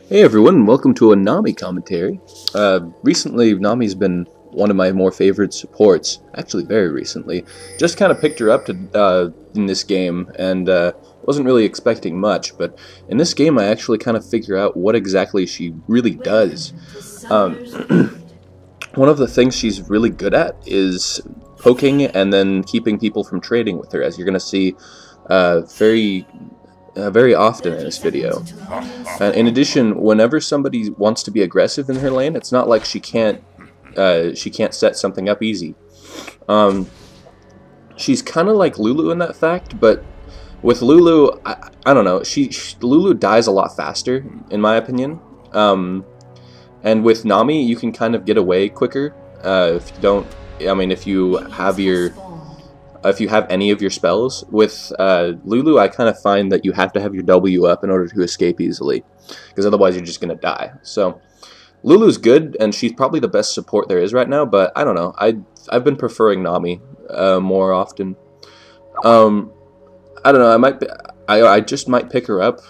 Hey everyone, welcome to a Nami commentary. Recently, Nami's been one of my more favorite supports, actually very recently. Just kind of picked her up in this game, and wasn't really expecting much, but in this game I actually kind of figure out what exactly she really does. One of the things she's really good at is poking and then keeping people from trading with her, as you're going to see very often in this video. In addition, whenever somebody wants to be aggressive in her lane, it's not like she can't set something up easy. She's kind of like Lulu in that fact, but with Lulu, I don't know. Lulu dies a lot faster, in my opinion. And with Nami, you can kind of get away quicker if you don't. I mean, if you have any of your spells. With Lulu, I kind of find that you have to have your W up in order to escape easily, because otherwise you're just going to die. So Lulu's good, and she's probably the best support there is right now, but I don't know. I've been preferring Nami more often. I don't know, I just might pick her up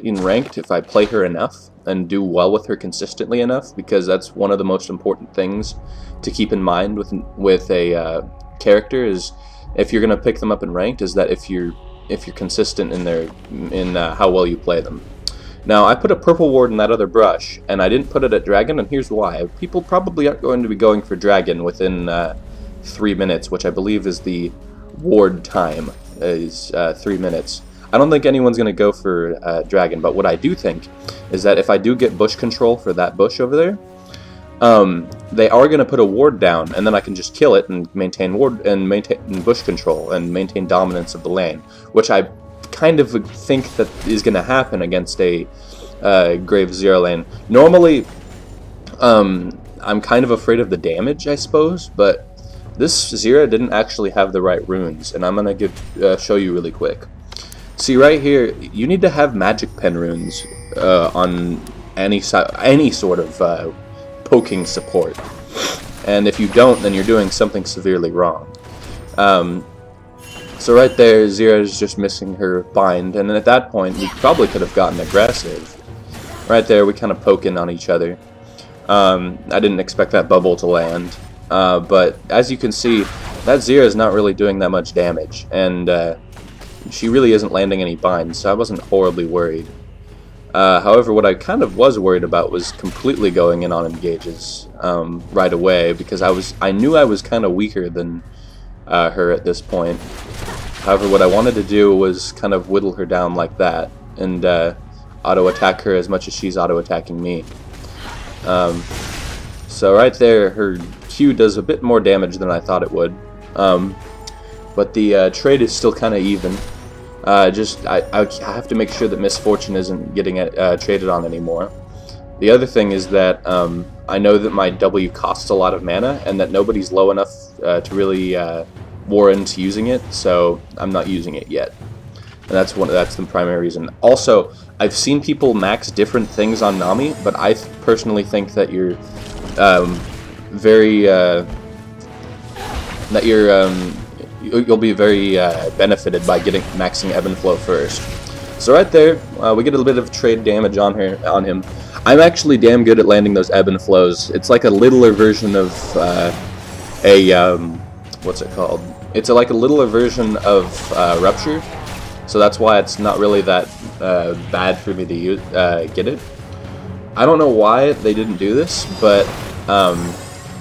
in ranked if I play her enough and do well with her consistently enough, because that's one of the most important things to keep in mind with a character is, if you're gonna pick them up in ranked, is that if you're consistent in how well you play them. Now, I put a purple ward in that other brush, and I didn't put it at dragon, and here's why. People probably aren't going to be going for dragon within 3 minutes, which I believe is the ward time, is 3 minutes. I don't think anyone's going to go for dragon, but what I do think is that if I do get bush control for that bush over there, they are going to put a ward down, and then I can just kill it and maintain ward and maintain bush control and maintain dominance of the lane, which I kind of think that is going to happen against a Grave Zero lane. Normally, I'm kind of afraid of the damage, I suppose, but this Zira didn't actually have the right runes, and I'm going to show you really quick. See right here, you need to have magic pen runes on any sort of poking support, and if you don't, then you're doing something severely wrong. So right there, Zira is just missing her bind, and then at that point we probably could have gotten aggressive. Right there, we kind of poke in on each other. I didn't expect that bubble to land, but as you can see, that Zira is not really doing that much damage, and she really isn't landing any binds, so I wasn't horribly worried. However, what I kind of was worried about was completely going in on engages right away, because I knew I was kind of weaker than her at this point. However, what I wanted to do was kind of whittle her down like that and auto-attack her as much as she's auto-attacking me. So right there, her Q does a bit more damage than I thought it would, but the trade is still kind of even. I have to make sure that Misfortune isn't getting traded on anymore. The other thing is that I know that my W costs a lot of mana, and that nobody's low enough to really warrant using it, so I'm not using it yet. And that's the primary reason. Also, I've seen people max different things on Nami, but I personally think that you're you'll be very benefited by maxing Ebb and Flow first. So right there, we get a little bit of trade damage on him. I'm actually damn good at landing those Ebb and Flows. It's like a littler version of what's it called? It's like a littler version of Rupture, so that's why it's not really that bad for me to get it. I don't know why they didn't do this, but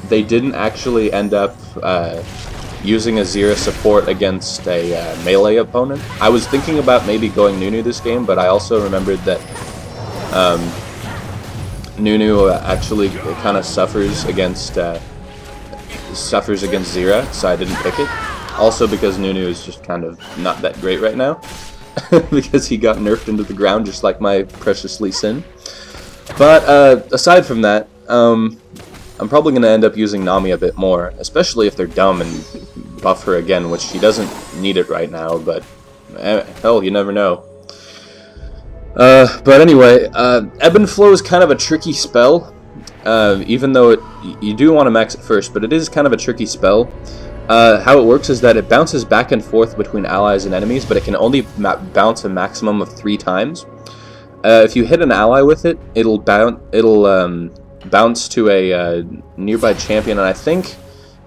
they didn't actually end up using a Zira support against a melee opponent. I was thinking about maybe going Nunu this game, but I also remembered that Nunu actually kind of suffers against Zira, so I didn't pick it. Also because Nunu is just kind of not that great right now, because he got nerfed into the ground just like my precious Lee Sin. But aside from that, I'm probably going to end up using Nami a bit more, especially if they're dumb and buff her again, which she doesn't need it right now, but hell, you never know. But anyway, Ebb and Flow is kind of a tricky spell, even though you do want to max it first, but it is kind of a tricky spell. How it works is that it bounces back and forth between allies and enemies, but it can only bounce a maximum of 3 times. If you hit an ally with it, it'll bounce to a nearby champion, and I think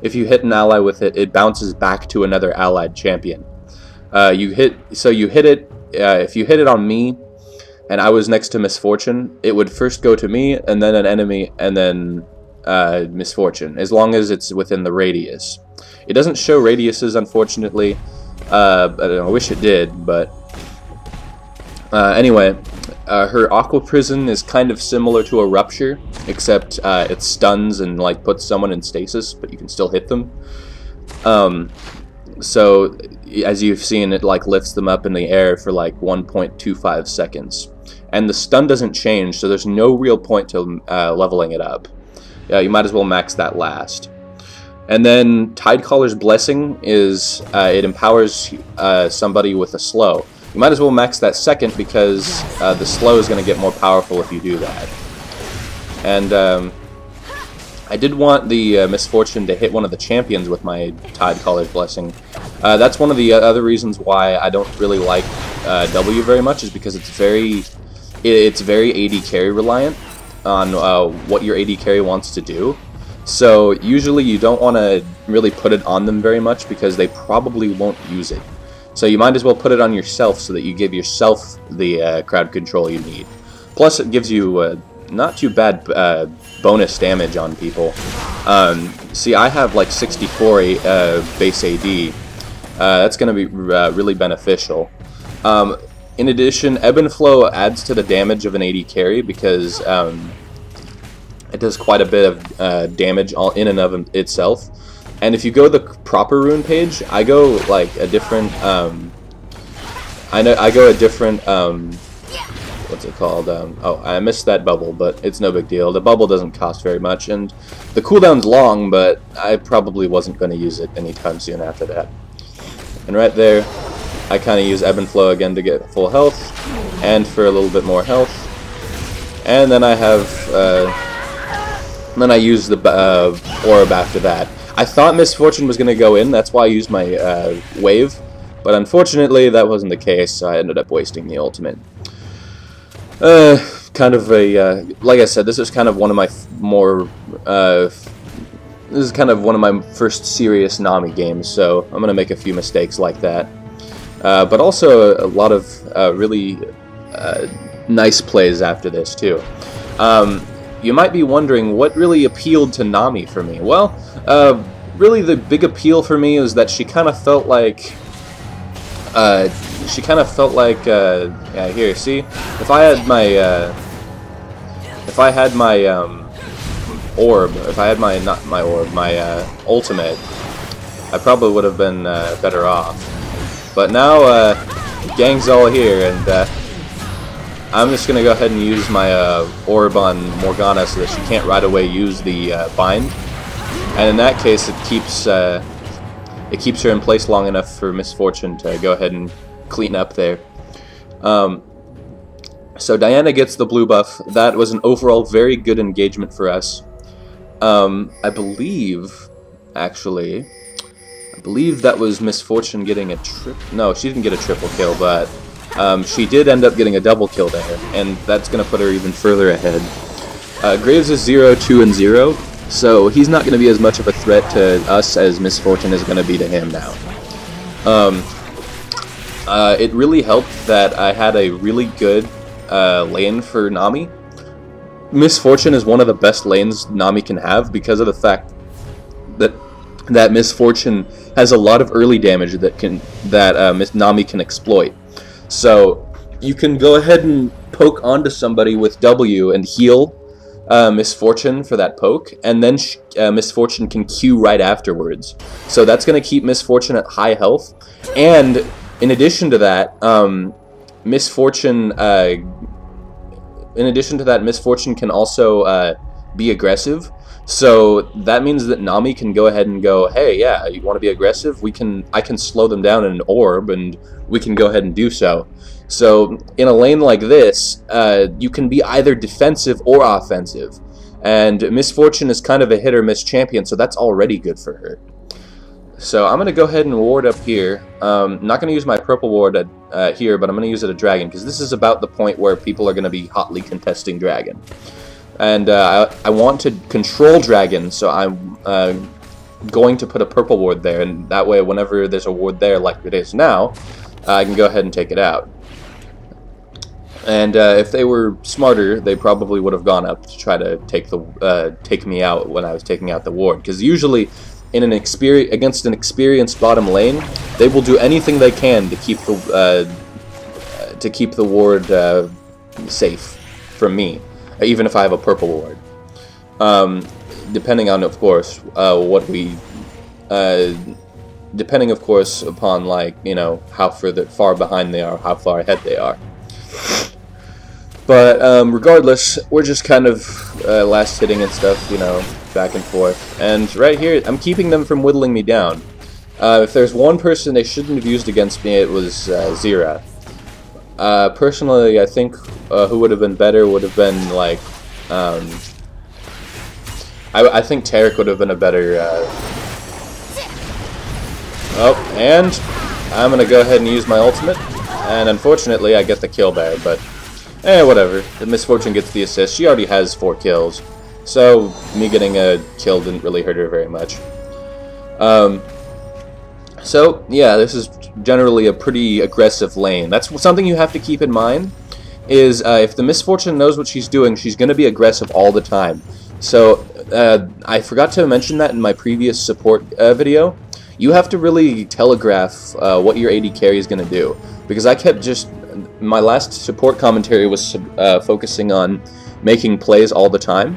if you hit an ally with it, it bounces back to another allied champion. If you hit it on me, and I was next to Misfortune, it would first go to me, and then an enemy, and then Misfortune, as long as it's within the radius. It doesn't show radiuses, unfortunately. I wish it did, but anyway, her Aqua Prison is kind of similar to a Rupture, except it stuns and like puts someone in stasis, but you can still hit them. So as you've seen, it like lifts them up in the air for like 1.25 seconds, and the stun doesn't change, so there's no real point to leveling it up. You might as well max that last. And then Tidecaller's Blessing is it empowers somebody with a slow. You might as well max that second, because the slow is going to get more powerful if you do that. And I did want the Misfortune to hit one of the champions with my Tidecaller's Blessing. That's one of the other reasons why I don't really like W very much, is because it's very AD carry reliant on what your AD carry wants to do. So usually you don't want to really put it on them very much, because they probably won't use it. So you might as well put it on yourself, so that you give yourself the crowd control you need. Plus it gives you not too bad bonus damage on people. See, I have like 64 base AD. That's going to be really beneficial. In addition, Ebb and Flow adds to the damage of an AD carry, because it does quite a bit of damage in and of itself. And if you go the proper rune page, I go like a different I go a different what's it called? Oh, I missed that bubble, but it's no big deal. The bubble doesn't cost very much, and the cooldown's long, but I probably wasn't going to use it anytime soon after that. And right there, I kind of use Ebb and Flow again to get full health, and for a little bit more health. And then I have then I use the orb after that. I thought Misfortune was going to go in, that's why I used my wave, but unfortunately that wasn't the case, so I ended up wasting the ultimate. Kind of a, like I said, this is kind of one of my this is kind of one of my first serious Nami games, so I'm going to make a few mistakes like that. But also a lot of really nice plays after this, too. You might be wondering what really appealed to Nami for me. Well, really the big appeal for me is that she kind of felt like... yeah, here, see? If I had my orb, not my orb, my ultimate, I probably would have been better off. But now, gang's all here, and I'm just gonna go ahead and use my orb on Morgana so that she can't right away use the bind. And in that case, it keeps her in place long enough for Misfortune to go ahead and clean up there. So Diana gets the blue buff. That was an overall very good engagement for us. I believe that was Misfortune getting a no, she didn't get a triple kill, but she did end up getting a double kill there, and that's going to put her even further ahead. Graves is 0, 2, and 0, so he's not going to be as much of a threat to us as Misfortune is going to be to him now. It really helped that I had a really good lane for Nami. Misfortune is one of the best lanes Nami can have because of the fact that Misfortune has a lot of early damage that Nami can exploit. So you can go ahead and poke onto somebody with W and heal Misfortune for that poke, and then Misfortune can Q right afterwards. So that's going to keep Misfortune at high health, and in addition to that, Misfortune can also be aggressive. So that means that Nami can go ahead and go, hey, yeah, you want to be aggressive? I can slow them down in an orb, and we can go ahead and do so. So in a lane like this, you can be either defensive or offensive. And Misfortune is kind of a hit-or-miss champion, so that's already good for her. So I'm going to go ahead and ward up here. Not going to use my purple ward at, here, but I'm going to use it at dragon, because this is about the point where people are going to be hotly contesting dragon. And I want to control dragon, so I'm going to put a purple ward there, and that way whenever there's a ward there like it is now, I can go ahead and take it out. And if they were smarter, they probably would have gone up to try to take me out when I was taking out the ward, because usually in against an experienced bottom lane, they will do anything they can to keep the ward safe from me, even if I have a purple ward. Depending on, of course, depending, of course, upon, like, you know, how far behind they are, how far ahead they are. But regardless, we're just kind of last hitting and stuff, you know, back and forth. And right here, I'm keeping them from whittling me down. If there's one person they shouldn't have used against me, it was Zira. Personally, I think who would have been better would have been, like, I think Tarek would have been a better... Oh, and I'm going to go ahead and use my ultimate. And unfortunately, I get the kill there, but... whatever. The Misfortune gets the assist. She already has 4 kills. So, me getting a kill didn't really hurt her very much. So, yeah, this is generally a pretty aggressive lane. That's something you have to keep in mind, is if the Misfortune knows what she's doing, she's going to be aggressive all the time. So, I forgot to mention that in my previous support video. You have to really telegraph what your AD carry is going to do. Because I kept just... My last support commentary was focusing on making plays all the time.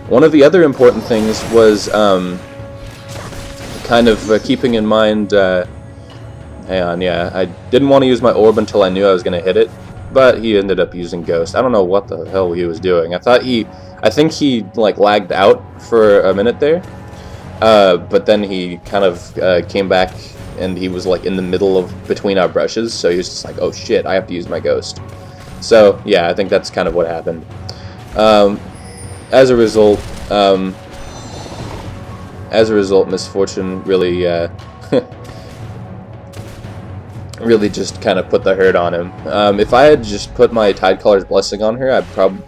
One of the other important things was kind of keeping in mind... hang on, yeah, I didn't want to use my orb until I knew I was going to hit it, but he ended up using Ghost. I don't know what the hell he was doing. I think he like lagged out for a minute there, but then he kind of came back and he was like in the middle of between our brushes, so he was just like, oh shit, I have to use my Ghost. So yeah, I think that's kind of what happened. As a result, Misfortune really really just kind of put the hurt on him. If I had just put my Tidecaller's Blessing on her,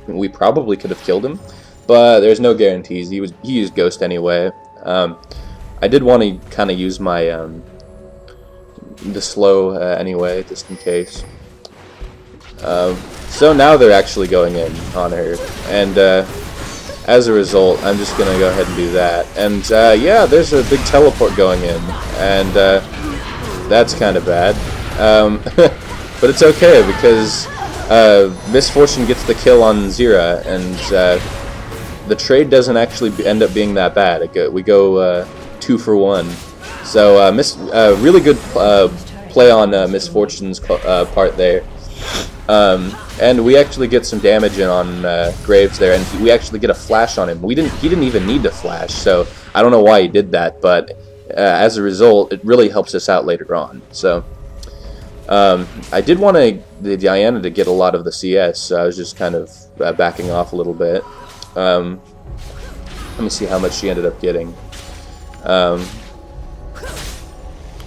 we probably could have killed him, but there's no guarantees. He used Ghost anyway. I did want to kind of use my the slow anyway, just in case. So now they're actually going in on her, and as a result, I'm just gonna go ahead and do that. And yeah, there's a big teleport going in, and that's kind of bad. But it's okay because Misfortune gets the kill on Zira, and the trade doesn't actually end up being that bad. We go 2 for 1. So really good play on Misfortune's part there. And we actually get some damage in on Graves there, and we actually get a flash on him. He didn't even need to flash, so I don't know why he did that, but as a result, it really helps us out later on. So I did want the Diana to get a lot of the CS, so I was just kind of backing off a little bit. Let me see how much she ended up getting.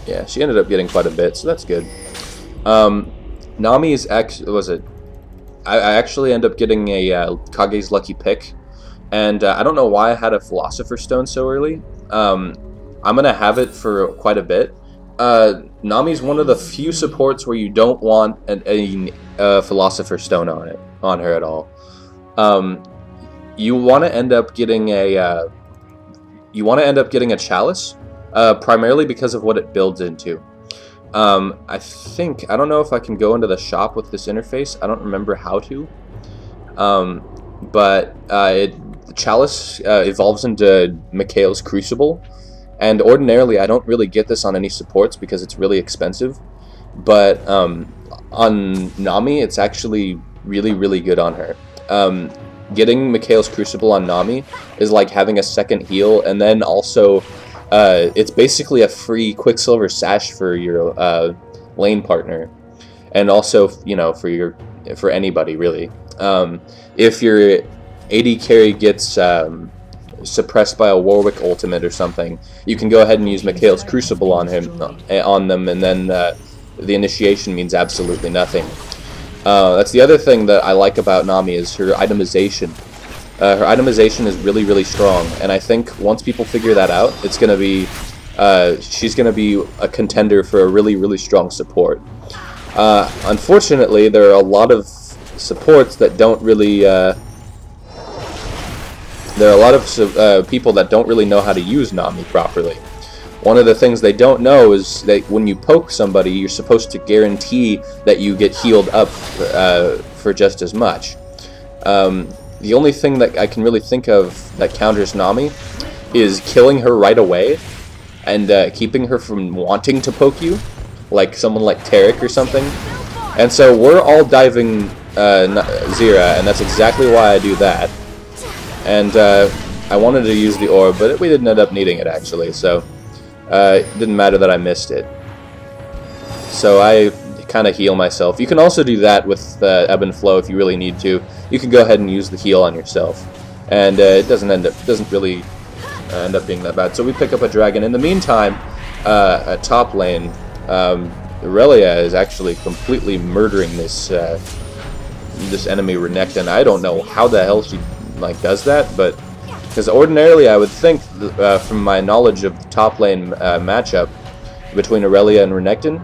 Yeah, she ended up getting quite a bit, so that's good. Nami's I actually end up getting a Kage's Lucky Pick, and I don't know why I had a Philosopher Stone so early. I'm gonna have it for quite a bit. Nami's one of the few supports where you don't want a Philosopher Stone on her at all. You want to end up getting a Chalice, primarily because of what it builds into. I don't know if I can go into the shop with this interface. I don't remember how to. But Chalice evolves into Mikael's Crucible, and ordinarily I don't really get this on any supports because it's really expensive. But on Nami, it's actually really, really good on her. Getting Mikael's Crucible on Nami is like having a second heal, and then also it's basically a free Quicksilver Sash for your lane partner, and also, you know, for anybody really. If your AD carry gets suppressed by a Warwick ultimate or something, you can go ahead and use Mikael's Crucible on them, and then the initiation means absolutely nothing. That's the other thing that I like about Nami, is her itemization. Her itemization is really, really strong, and I think once people figure that out, it's gonna be she's gonna be a contender for a really, really strong support. Unfortunately, there are a lot of supports that don't really. There are a lot of people that don't really know how to use Nami properly. One of the things they don't know is that when you poke somebody, you're supposed to guarantee that you get healed up for just as much. The only thing that I can really think of that counters Nami is killing her right away and keeping her from wanting to poke you, like someone like Tarek or something. And so we're all diving Zira, and that's exactly why I do that. And I wanted to use the orb, but we didn't end up needing it, actually, so it didn't matter that I missed it. So I kind of heal myself. You can also do that with Ebb and Flow if you really need to. You can go ahead and use the heal on yourself, and it doesn't really end up being that bad. So we pick up a dragon. In the meantime, at top lane, Aurelia is actually completely murdering this this enemy Renekton. I don't know how the hell she does that, but because ordinarily I would think from my knowledge of the top lane matchup between Aurelia and Renekton,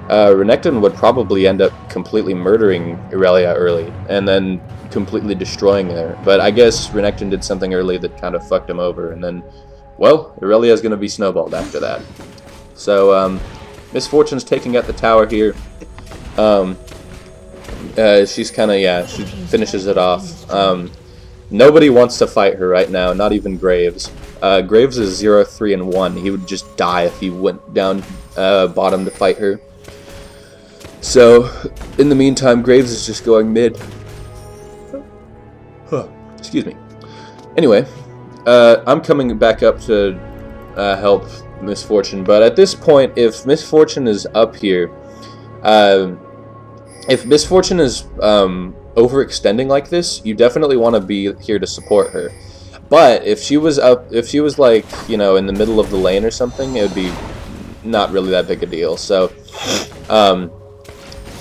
Renekton would probably end up completely murdering Aurelia early and then completely destroying her. But I guess Renekton did something early that kind of fucked him over, and then, well, Aurelia is going to be snowballed after that. So Misfortune's taking out the tower here. She's kind of, she finishes it off. Nobody wants to fight her right now, not even Graves. Graves is 0-3-1. He would just die if he went down bottom to fight her. So, in the meantime, Graves is just going mid. Excuse me. Anyway, I'm coming back up to help Misfortune, but at this point, if Misfortune is up here, if Misfortune is overextending like this, you definitely want to be here to support her. But if she was like, you know, in the middle of the lane or something, it would be not really that big a deal. So,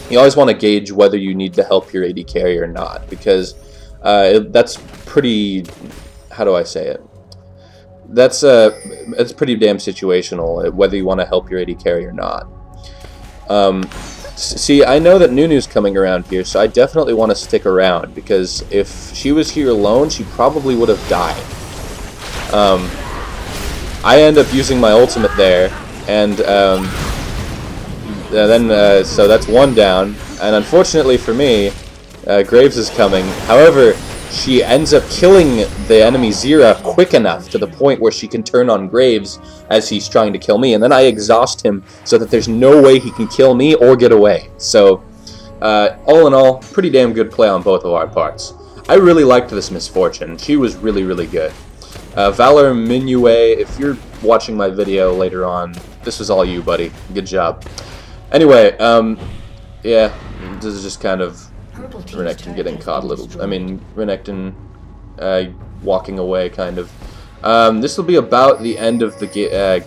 you always want to gauge whether you need to help your AD carry or not, because that's pretty, how do I say it? It's pretty damn situational, whether you want to help your AD carry or not. See, I know that Nunu's coming around here, so I definitely want to stick around, because if she was here alone, she probably would have died. I end up using my ultimate there, and then so that's one down, and unfortunately for me, Graves is coming. However, she ends up killing the enemy Zira quick enough to the point where she can turn on Graves as he's trying to kill me, and then I exhaust him so that there's no way he can kill me or get away. So, all in all, pretty damn good play on both of our parts. I really liked this Misfortune. She was really, really good. Valor Minue, if you're watching my video later on, this was all you, buddy. Good job. Anyway, yeah, this is just kind of Renekton getting caught a little. I mean, Renekton walking away, kind of. This will be about the end of the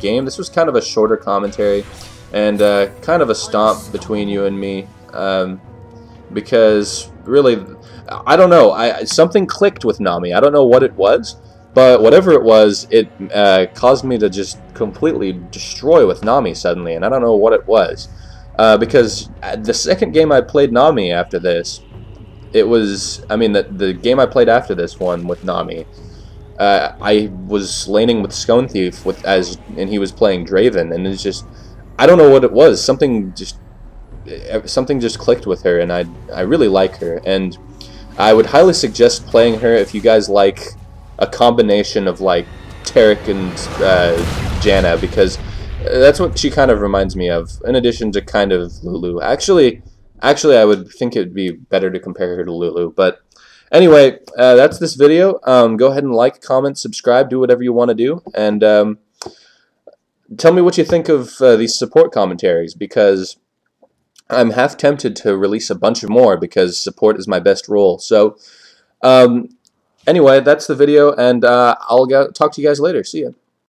game. This was kind of a shorter commentary, and kind of a stomp between you and me, because really, I don't know. Something clicked with Nami. I don't know what it was, but whatever it was, it caused me to just completely destroy with Nami suddenly, and I don't know what it was. Because the second game I played Nami after this, it was, I mean, the game I played after this one with Nami, I was laning with Scone Thief and he was playing Draven, and it's just, I don't know what it was. Something just clicked with her, and I really like her, and I would highly suggest playing her if you guys like a combination of like Tarek and Janna, because that's what she kind of reminds me of, in addition to kind of Lulu. Actually, I would think it would be better to compare her to Lulu. But anyway, that's this video. Go ahead and like, comment, subscribe, do whatever you want to do. And tell me what you think of these support commentaries, because I'm half tempted to release a bunch more, because support is my best role. So Anyway, that's the video, and I'll talk to you guys later. See ya.